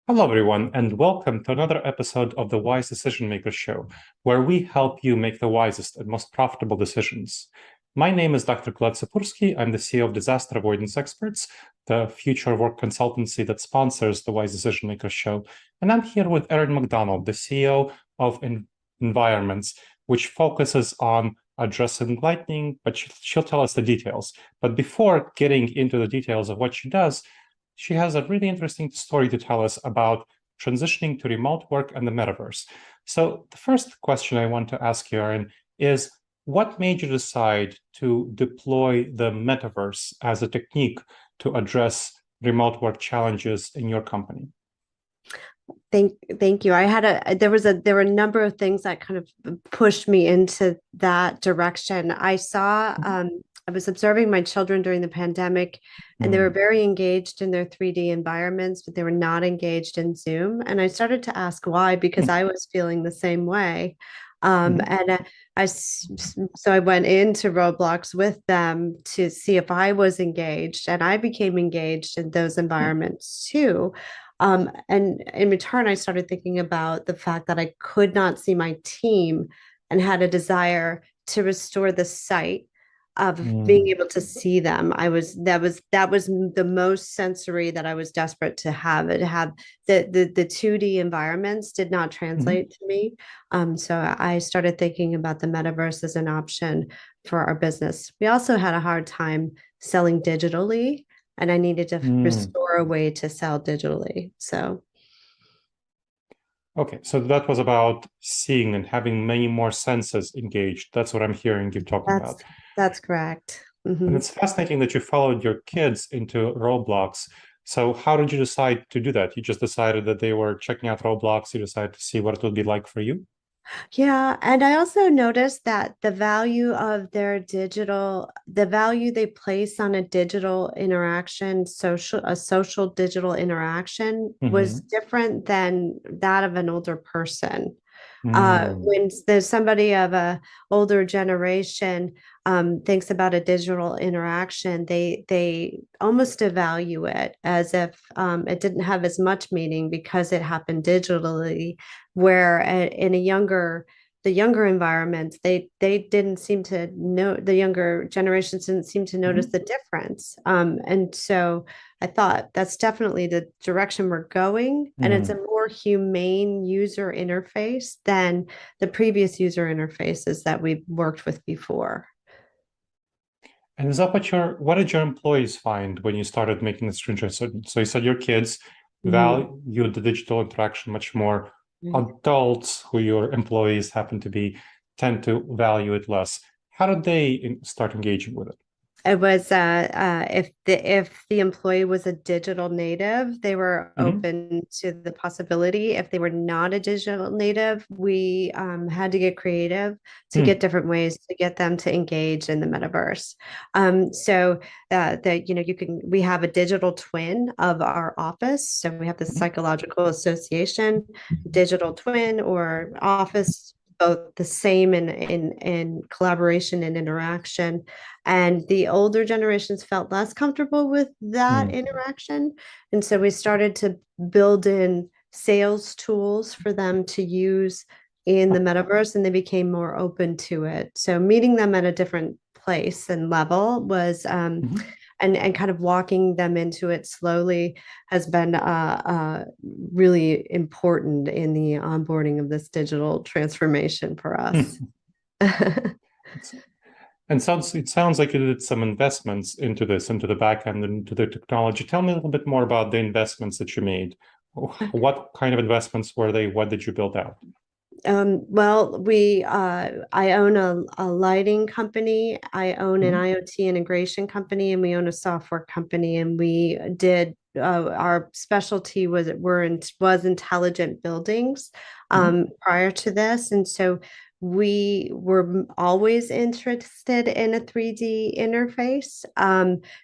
Hello, everyone, and welcome to another episode of the Wise Decision Maker Show, where we help you make the wisest and most profitable decisions. My name is Dr. Gleb Tsipursky. I'm the CEO of Disaster Avoidance Experts, the future work consultancy that sponsors the Wise Decision Maker Show. And I'm here with Erin McDannald, the CEO of Environments, which focuses on addressing lightning, but she'll tell us the details. But before getting into the details of what she does, she has a really interesting story to tell us about transitioning to remote work and the metaverse. So the first question I want to ask you, Erin, is what made you decide to deploy the metaverse as a technique to address remote work challenges in your company? Thank you. There were a number of things that kind of pushed me into that direction. I was observing my children during the pandemic, and they were Mm. very engaged in their 3D environments, but they were not engaged in Zoom. And I started to ask why, because I was feeling the same way. Mhm. And so I went into Roblox with them to see if I was engaged, and I became engaged in those environments too. And in return, I started thinking about the fact that I could not see my team and had a desire to restore the sight of being Mm. able to see them. That was the most sensory that I was desperate to have. It have the 2D environments did not Mhm. translate to me. So I started thinking about the metaverse as an option for our business. We also had a hard time selling digitally, and I needed to Mm. restore a way to sell digitally. So Okay, so that was about seeing and having many more senses engaged. That's what I'm hearing you talking that's about. that's correct. And Mhm. it's fascinating that you followed your kids into Roblox. So how did you decide to do that? You just decided that they were checking out Roblox. You decided to see what it would be like for you. Yeah, and I also noticed that the value they place on a digital interaction, a social digital interaction was Hmm. different than that of an older person. Mm. When there's somebody of a older generation thinks about a digital interaction, they almost devalue it as if it didn't have as much meaning because it happened digitally. Where in the younger environments, they didn't seem to know the younger generations didn't seem to notice Mhm. the difference. And so I thought that's definitely the direction we're going, and it's a Mm. more humane user interface than the previous user interfaces that we've worked with before. And is that what did your employees find when you started making this transition? So you said your kids Mhm. value the digital interaction much more. Adults, who your employees happen to be, tend to value it less. How did they start engaging with it? It was if the employee was a digital native, they were Hmm. open to the possibility. If they were not a digital native, we had to get creative to get different ways to get them to engage in the metaverse. So that we have a digital twin of our office. So we have the psychological association, digital twin or office, both the same in collaboration and interaction, and the older generations felt less comfortable with that Mm. interaction. And so we started to build in sales tools for them to use in the metaverse, and they became more open to it. So meeting them at a different place and level was Mhm. and kind of walking them into it slowly has been really important in the onboarding of this digital transformation for us. And it sounds like you did some investments into this, into the back end, into the technology. Tell me a little bit more about the investments that you made. What kind of investments were they? What did you build out? I own a lighting company. I own an Mhm. IoT integration company, and we own a software company. And we did our specialty was intelligent buildings Mhm. prior to this, and so we were always interested in a 3D interface.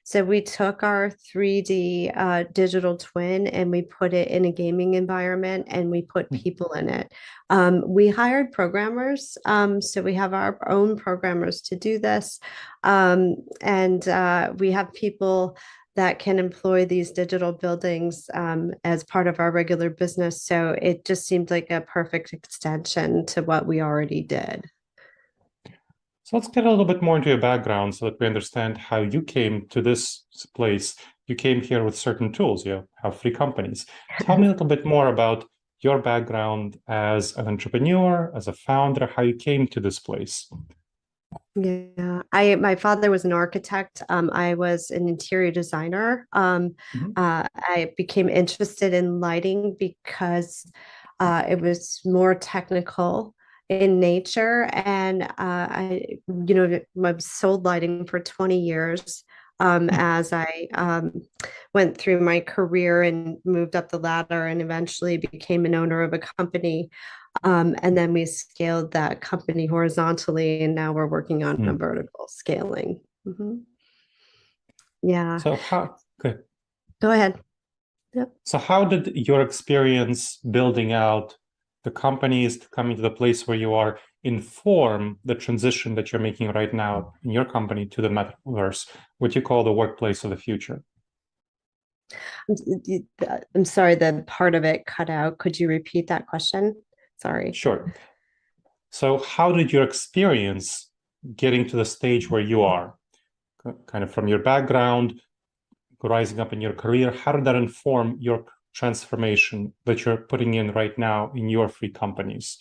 So we took our 3D digital twin and we put it in a gaming environment, and we put people in it. We hired programmers, so we have our own programmers to do this, and we have people that can employ these digital buildings as part of our regular business. So it just seemed like a perfect extension to what we already did. So let's get a little bit more into your background so that we understand how you came to this place. You came here with certain tools. You have three companies. Tell me a little bit more about your background as an entrepreneur, as a founder, how you came to this place. Yeah, my father was an architect. I was an interior designer. Mhm. I became interested in lighting because it was more technical in nature, and I sold lighting for 20 years Hmm. as I went through my career and moved up the ladder, and eventually became an owner of a company. And then we scaled that company horizontally, and now we're working on a Hmm. vertical scaling. Yeah, So how good. go ahead. Yep. So how did your experience building out the companies to coming to the place where you are inform the transition that you're making right now in your company to the metaverse, what you call the workplace of the future? I'm sorry, the part of it cut out. Could you repeat that question? Sorry. Sure. So how did your experience getting to the stage where you are, kind of from your background, rising up in your career, how did that inform your transformation that you're putting in right now in your three companies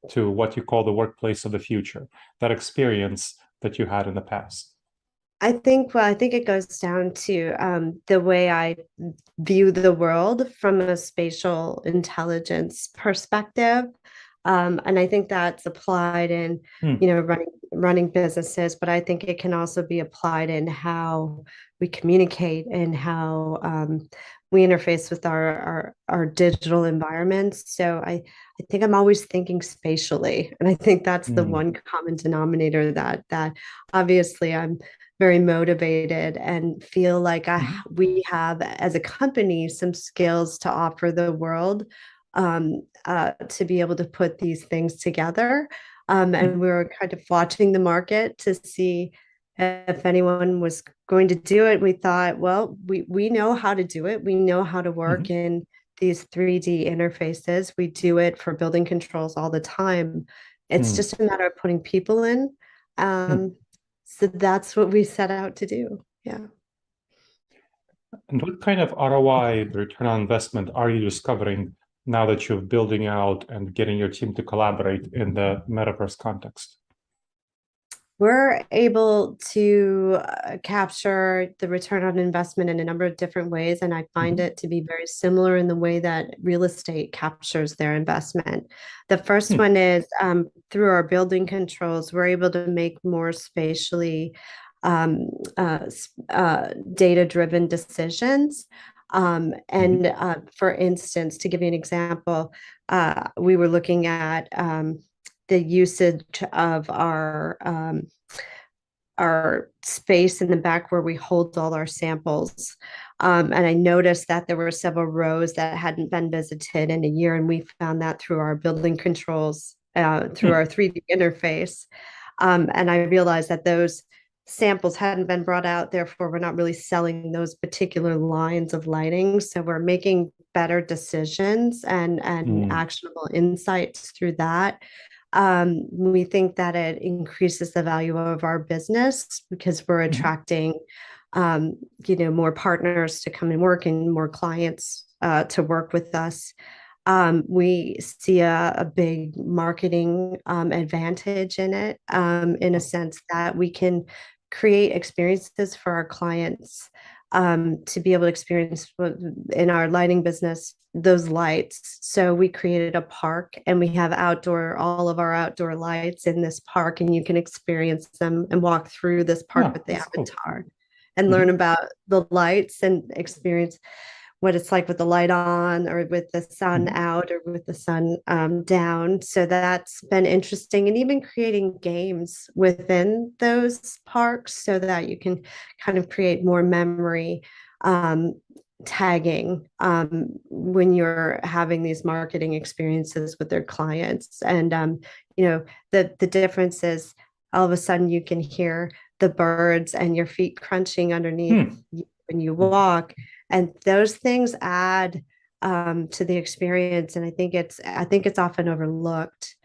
to what you call the workplace of the future, that experience that you had in the past? I think it goes down to the way I view the world from a spatial intelligence perspective. And I think that's applied in, Hmm. running businesses, but I think it can also be applied in how we communicate and how we interface with our digital environments. So I think I'm always thinking spatially, and I think that's the Hmm. one common denominator that obviously I'm very motivated and feel like Mhm. we have as a company some skills to offer the world to be able to put these things together. And Mhm. we were kind of watching the market to see if anyone was going to do it. We thought, well, we know how to do it. We know how to work Mhm. in these 3D interfaces. We do it for building controls all the time. It's Hmm. just a matter of putting people in. Hmm. Um, so that's what we set out to do. Yeah. And what kind of ROI, the return on investment, are you discovering now that you're building out and getting your team to collaborate in the metaverse context? We're able to capture the return on investment in a number of different ways, and I find Mhm. it to be very similar in the way that real estate captures their investment. The first Hmm. one is through our building controls, we're able to make more spatially um, data-driven decisions. Mhm. For instance, to give you an example, we were looking at the usage of our space in the back where we hold all our samples. And I noticed that there were several rows that hadn't been visited in a year, and we found that through our building controls, through Hmm. our 3D interface. And I realized that those samples hadn't been brought out, therefore, we're not really selling those particular lines of lighting. So we're making better decisions and Hmm. actionable insights through that. We think that it increases the value of our business because we're Mhm. attracting, more partners to come and work and more clients to work with us. We see a big marketing advantage in it, in a sense that we can create experiences for our clients to be able to experience in our lighting business those lights. So we created a park and we have all of our outdoor lights in this park, and you can experience them and walk through this park Ah, with the that's cool. avatar and learn Mhm. about the lights and experience what it's like with the light on or with the sun Mhm. out or with the sun down. So that's been interesting. And even creating games within those parks so that you can kind of create more memory um, tagging when you're having these marketing experiences with their clients. And, the difference is all of a sudden you can hear the birds and your feet crunching underneath Hmm. when you walk, and those things add to the experience. And I think it's often overlooked.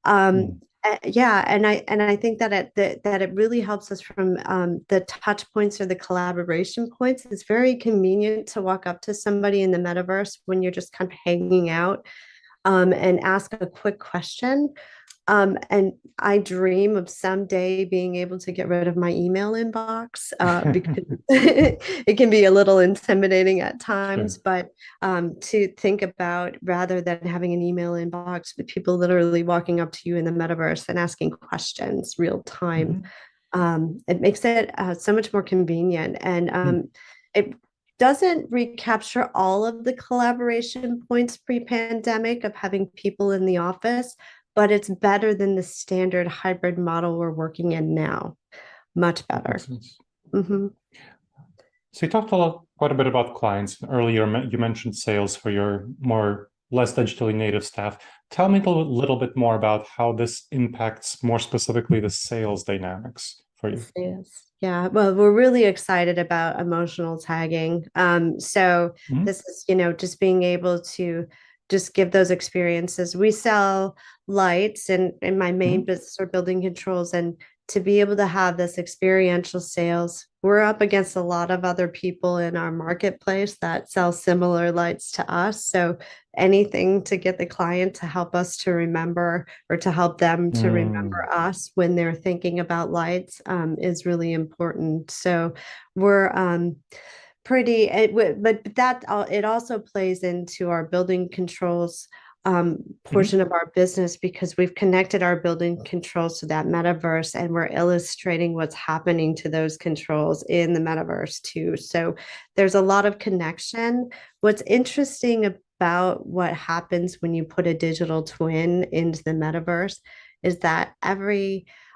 Mm. Yeah, and I think that it really helps us from the touch points or the collaboration points. It's very convenient to walk up to somebody in the metaverse when you're just kind of hanging out, and ask a quick question. And I dream of someday being able to get rid of my email inbox, because it can be a little intimidating at Sure. times. But to think about, rather than having an email inbox, but people literally walking up to you in the metaverse and asking questions real time, Mhm. it makes it so much more convenient. And Mm. it doesn't recapture all of the collaboration points pre-pandemic of having people in the office, but it's better than the standard hybrid model we're working in now. Much That makes better. sense. Mm-hmm. So you talked quite a bit about clients. Earlier, you mentioned sales for your more less digitally native staff. Tell me a little bit more about how this impacts more specifically the sales dynamics for you. Yes. Yeah. Well, we're really excited about emotional tagging. So Mhm. this is, just being able to just give those experiences. We sell lights, and in my main Mhm. business are building controls, and to be able to have this experiential sales, we're up against a lot of other people in our marketplace that sell similar lights to us. So anything to get the client to help us to remember, or to help them to Mm. remember us when they're thinking about lights, is really important. So we're but it also plays into our building controls Mhm. portion of our business, because we've connected our building controls to that metaverse, and we're illustrating what's happening to those controls in the metaverse too. So there's a lot of connection. What's interesting about what happens when you put a digital twin into the metaverse is that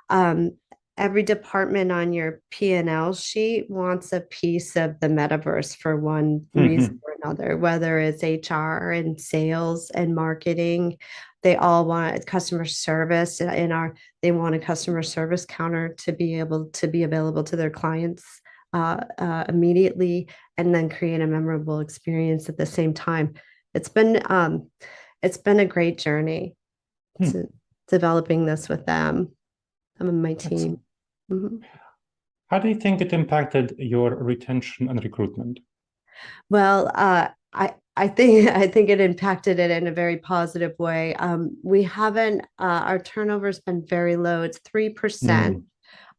um, every department on your P&L sheet wants a piece of the metaverse for one reason Mhm. or another, whether it's HR and sales and marketing. They all want customer service they want a customer service counter to be able to be available to their clients immediately, and then create a memorable experience at the same time. It's been um, it's been a great journey Hmm. to developing this with them. I'm on my team. Excellent. Mhm. How do you think it impacted your retention and recruitment? Well, I think I think it impacted it in a very positive way. We haven't Our turnover's been very low. It's 3%. Mm.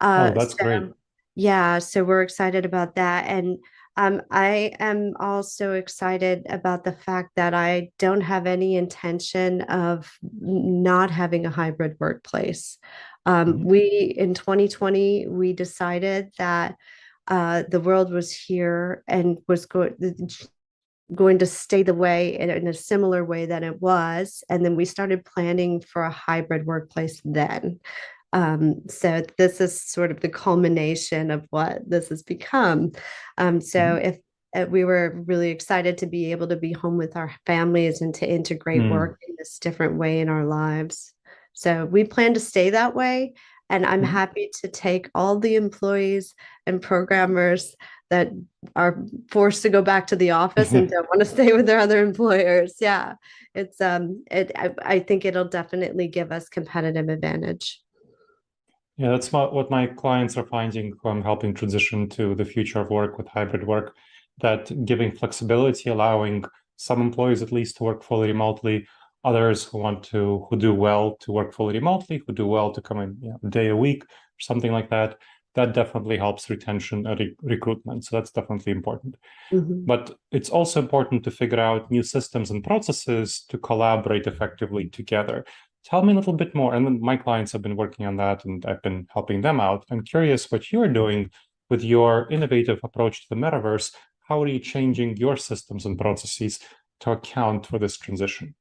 Oh, Uh, that's great. so yeah, so we're excited about that. And I am also excited about the fact that I don't have any intention of not having a hybrid workplace. Mhm. We in 2020 we decided that the world was here and was going to stay the way in a similar way that it was. And then we started planning for a hybrid workplace then. So this is sort of the culmination of what this has become. So Mhm. if We were really excited to be able to be home with our families and to integrate Mm. work in this different way in our lives. So we plan to stay that way. And I'm Mhm. happy to take all the employees and programmers that are forced to go back to the office and don't want to stay with their other employers. Yeah, I think it'll definitely give us competitive advantage. Yeah, that's what my clients are finding who I'm helping transition to the future of work with hybrid work, that giving flexibility, allowing some employees at least to work fully remotely, others who do well to work fully remotely, who do well to come in, a day a week or something like that. That definitely helps retention and recruitment. So that's definitely important. Mhm. But it's also important to figure out new systems and processes to collaborate effectively together. Tell me a little bit more. And then my clients have been working on that and I've been helping them out. I'm curious what you're doing with your innovative approach to the metaverse. How are you changing your systems and processes to account for this transition?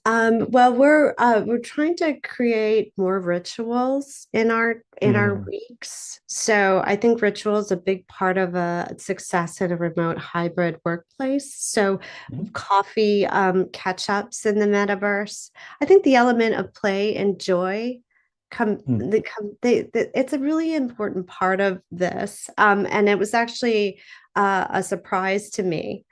Well, we're trying to create more rituals in our Mm. weeks. So I think ritual is a big part of a success in a remote hybrid workplace. So Mhm. coffee catch ups in the metaverse. I think the element of play and joy Mm. it's a really important part of this. And it was actually a surprise to me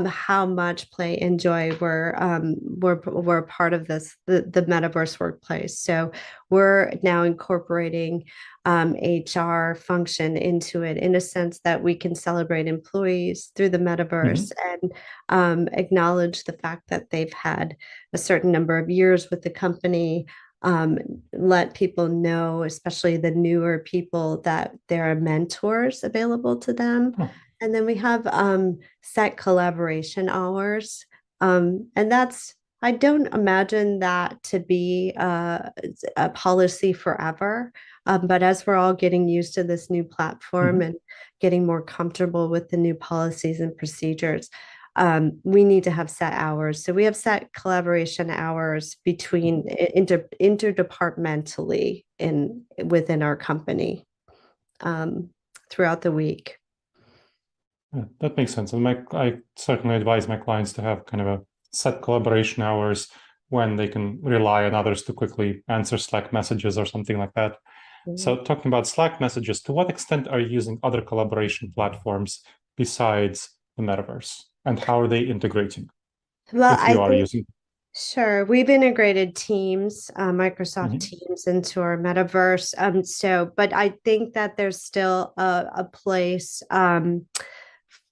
how much play and joy were part of the metaverse workplace. So we're now incorporating HR function into it in a sense that we can celebrate employees through the metaverse Hmm. and acknowledge the fact that they've had a certain number of years with the company. Um, Let people know, especially the newer people, that there are mentors available to them. Oh. And then we have set collaboration hours. And I don't imagine that to be a policy forever. But as we're all getting used to this new platform Mhm. and getting more comfortable with the new policies and procedures, we need to have set hours. So we have set collaboration hours between interdepartmentally within our company um, throughout the week. Yeah, that makes sense. And I certainly advise my clients to have kind of a set collaboration hours when they can rely on others to quickly answer Slack messages or something like that. So, talking about Slack messages, to what extent are you using other collaboration platforms besides the metaverse? And how are they integrating Well, if I you are think using? sure. We've integrated Teams, Microsoft Mhm. Teams into our metaverse. But I think that there's still a place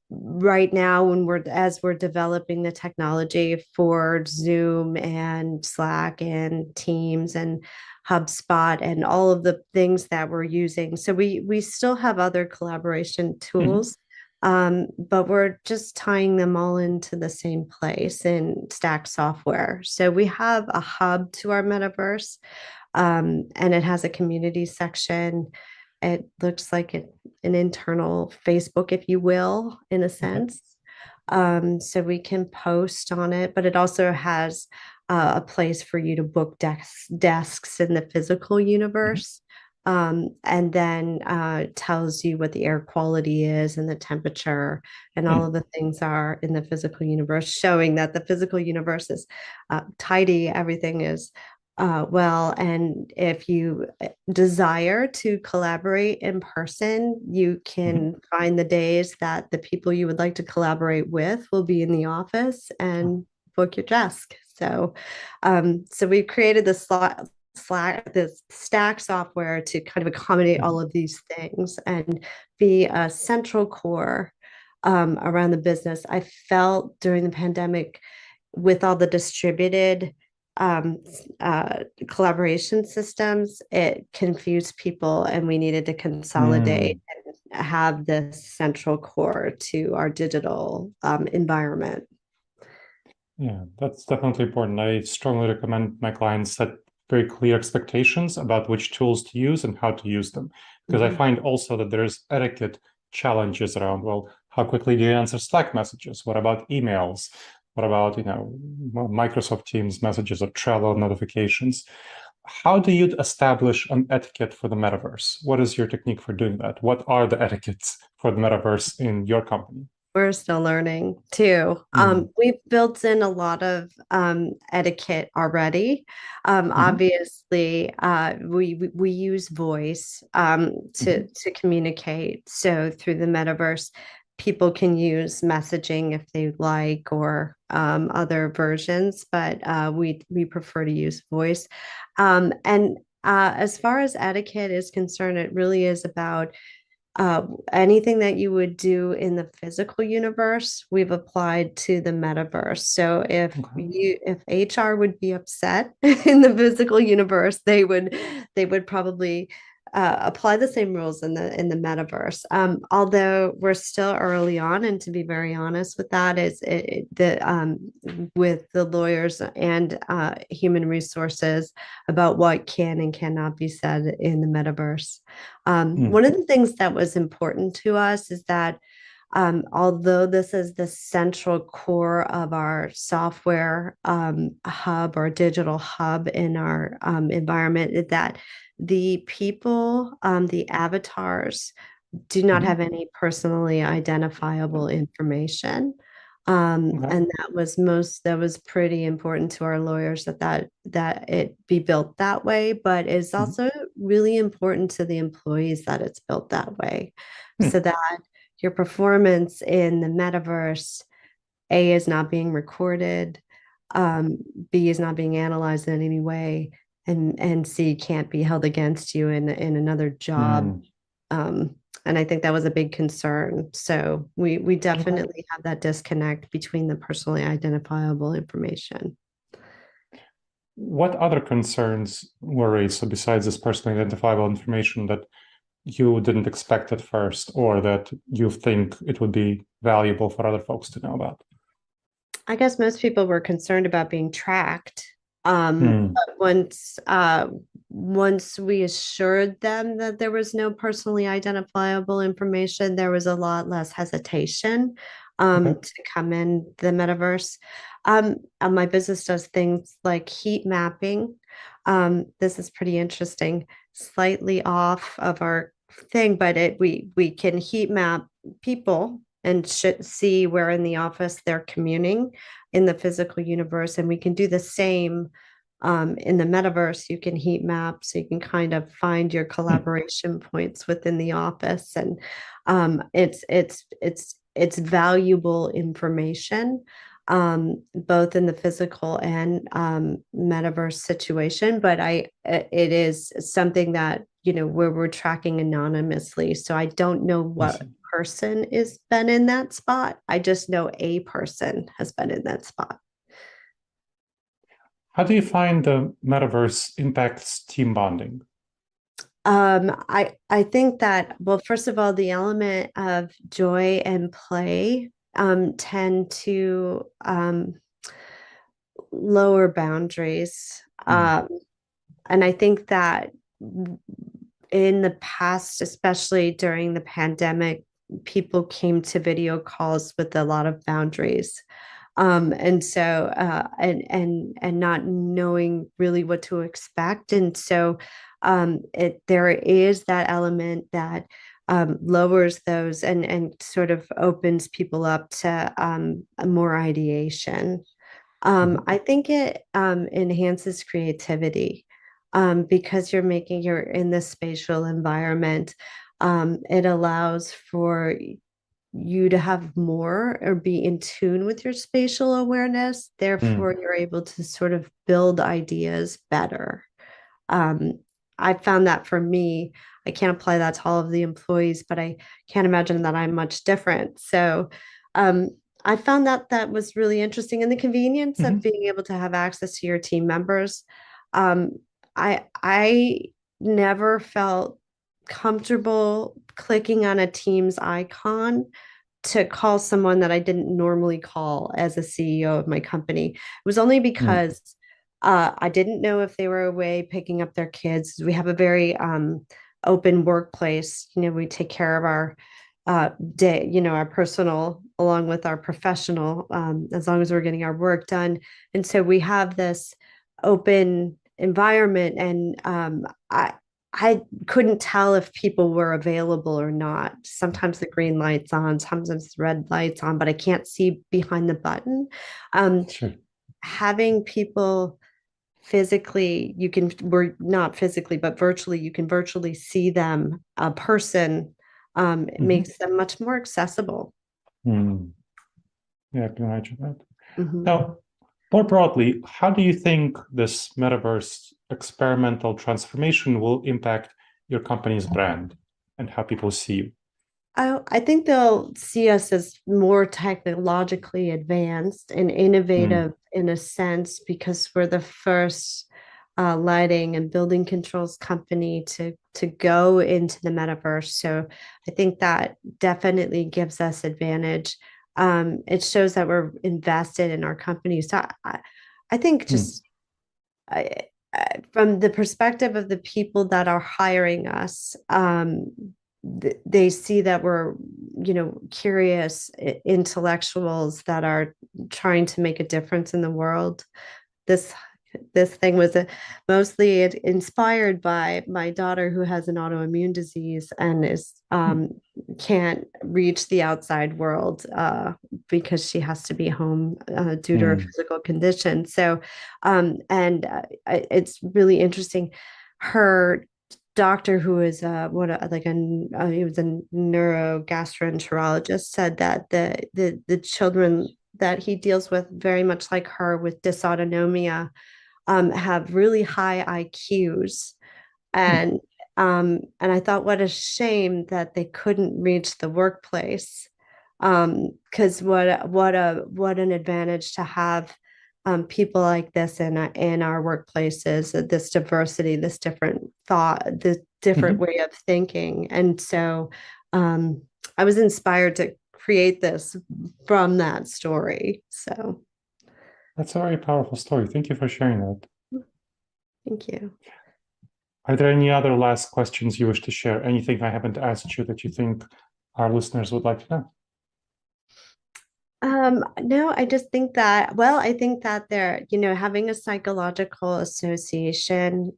right now when we're developing the technology for Zoom and Slack and Teams and HubSpot and all of the things that we're using. So we still have other collaboration Mhm. tools, but we're just tying them all into the same place in Stack software. So we have a hub to our metaverse, and it has a community section. It looks like an internal Facebook, if you will, in a Okay. sense. So we can post on it, but it also has a place for you to book desks in the physical Mhm. universe. And then tells you what the air quality is and the temperature and all of Hmm. the things are in the physical universe, showing that the physical universe is tidy, everything is well, and if you desire to collaborate in person, you Mhm. can find the days that the people you would like to collaborate with will be in the office Oh. and book your desk. So we've created this Stack software to kind of accommodate all Mhm. of these things and be a central core around the business. I felt during the pandemic with all the distributed um, collaboration systems, it confused people, and we needed to consolidate Mm. and have this central core to our digital environment. Yeah, that's definitely important. I strongly recommend my clients set very clear expectations about which tools to use and how to use them. Because I Mhm. find also that there's etiquette challenges around, well, how quickly do you answer Slack messages? What about emails? What about, Microsoft Teams messages or Trello notifications? How do you establish an etiquette for the metaverse? What is your technique for doing that? What are the etiquettes for the metaverse in your company? We're still learning too. Mm. We've built in a lot of etiquette already. Hmm. Obviously, we use voice Hmm. to communicate. So through the metaverse, people can use messaging if they like or other versions, but we prefer to use voice. And as far as etiquette is concerned, it really is about anything that you would do in the physical universe, we've applied to the metaverse. So Okay. if HR would be upset in the physical universe, they would probably apply the same rules in the metaverse. Although we're still early on, and to be very honest with that, with the lawyers and human resources about what can and cannot be said in the metaverse. Mm. One of the things that was important to us is that although this is the central core of our software hub or digital hub in our environment, is that the people, the avatars, do not have Hmm. any personally identifiable information. Okay. And that was pretty important to our lawyers that it be built that way, but it's Mhm. also really important to the employees that it's built that way Hmm. so that your performance in the metaverse, A, is not being recorded, um, B, is not being analyzed in any way, and C, can't be held against you in another job. Mm. Um, and I think that was a big concern. So we Okay. definitely have that disconnect between the personally identifiable information. What other concerns were raised? So besides this personally identifiable information that you didn't expect at first, or that you think it would be valuable for other folks to know about? I guess most people were concerned about being tracked. Mm. But once we assured them that there was no personally identifiable information, there was a lot less hesitation Okay. to come in the metaverse. My business does things like heat mapping. This is pretty interesting, slightly off of our thing, but we can heat map people and should see where in the office they're communing in the physical universe. And we can do the same in the metaverse. You can heat map, so you can kind of find your Hmm. collaboration points within the office. And it's valuable information, both in the physical and metaverse situation. But it is something that, where we're tracking anonymously. So I don't know I what see. person is been in that spot. I just know a person has been in that spot. How do you find the metaverse impacts team bonding? I think that, well, first of all, the element of joy and play tend to lower boundaries. Mm. And I think that in the past, especially during the pandemic, people came to video calls with a lot of boundaries. And so and not knowing really what to expect. And so there is that element that lowers those and sort of opens people up to more ideation. Mhm. I think it enhances creativity because you're in this spatial environment. It allows for you to have more or be in tune with your spatial awareness. Mm. Therefore, you're able to sort of build ideas better. Um, I found that for me, I can't apply that to all of the employees, but I can't imagine that I'm much different. So um, I found that that was really interesting. And the convenience of Mhm. being able to have access to your team members. Um, I never felt comfortable clicking on a Teams icon to call someone that I didn't normally call as a CEO of my company. It was only Mm. because I didn't know if they were away picking up their kids. We have a very open workplace. We take care of our day, our personal along with our professional, as long as we're getting our work done. And so we have this open environment, and I couldn't tell if people were available or not. Sometimes the green light's on, sometimes the red light's on, but I can't see behind the button. Um, Sure. Having people physically, we're not physically, but virtually, you can virtually see them, a person, it Mhm. makes them much more accessible. Mm. Yeah, I can imagine that. Mhm. Now, more broadly, how do you think this metaverse experimental transformation will impact your company's brand and how people see you? I think they'll see us as more technologically advanced and Mm. innovative in a sense because we're the first lighting and building controls company to go into the metaverse. So I think that definitely gives us advantage. It shows that we're invested in our company. So I think Mm. just I, from the perspective of the people that are hiring us, they see that we're, curious intellectuals that are trying to make a difference in the world. This this thing was mostly inspired by my daughter who has an autoimmune disease and is Mm. can't reach the outside world because she has to be home due to her Mm. physical condition. So, and it's really interesting. Her doctor who is he was a neurogastroenterologist, said that the children that he deals with, very much like her with dysautonomia, have really high IQs. Hmm. And I thought, what a shame that they couldn't reach the workplace. Because what an advantage to have people like this in our workplaces, this diversity, this different thought, this different Mhm. way of thinking. And so um, I was inspired to create this from that story. So That's a very powerful story. Thank you for sharing that. thank you. Are there any other last questions you wish to share? Anything I haven't asked you that you think our listeners would like to know? No, I just think that, well, I think that having a psychological association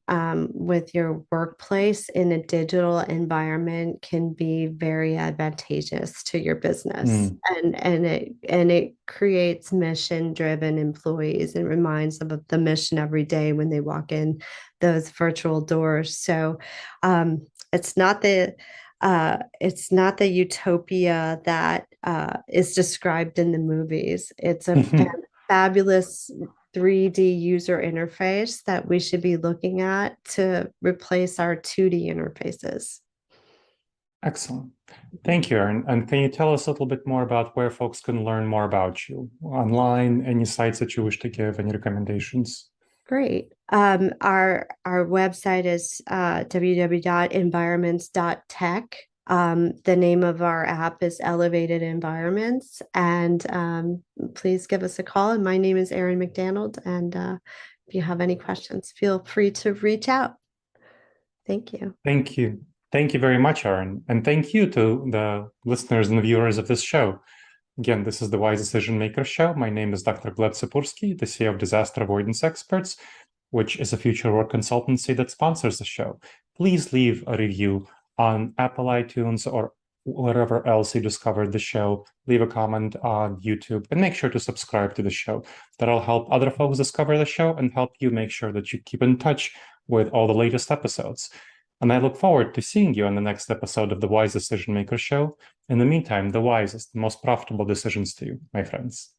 with your workplace in a digital environment can be very advantageous to your business. Hmm. And it creates mission-driven employees and reminds them of the mission every day when they walk in those virtual doors. So it's not the utopia that is described in the movies. It's a fabulous 3D user interface that we should be looking at to replace our 2D interfaces. Excellent. Thank you, Erin. And can you tell us a little bit more about where folks can learn more about you online, any sites that you wish to give, any recommendations? Great. Our website is www.environments.tech. The name of our app is Elevated Environments, and please give us a call. And my name is Erin McDannald, and if you have any questions, feel free to reach out. Thank you. Thank you. Thank you very much, Erin. And thank you to the listeners and viewers of this show. Again, this is the Wise Decision Maker Show. My name is Dr. Gleb Tsipursky, the CEO of Disaster Avoidance Experts, which is a future work consultancy that sponsors the show. Please leave a review on Apple iTunes or wherever else you discovered the show. Leave a comment on YouTube and make sure to subscribe to the show. That'll help other folks discover the show and help you make sure that you keep in touch with all the latest episodes. And I look forward to seeing you on the next episode of the Wise Decision Maker Show. In the meantime, the wisest, most profitable decisions to you, my friends.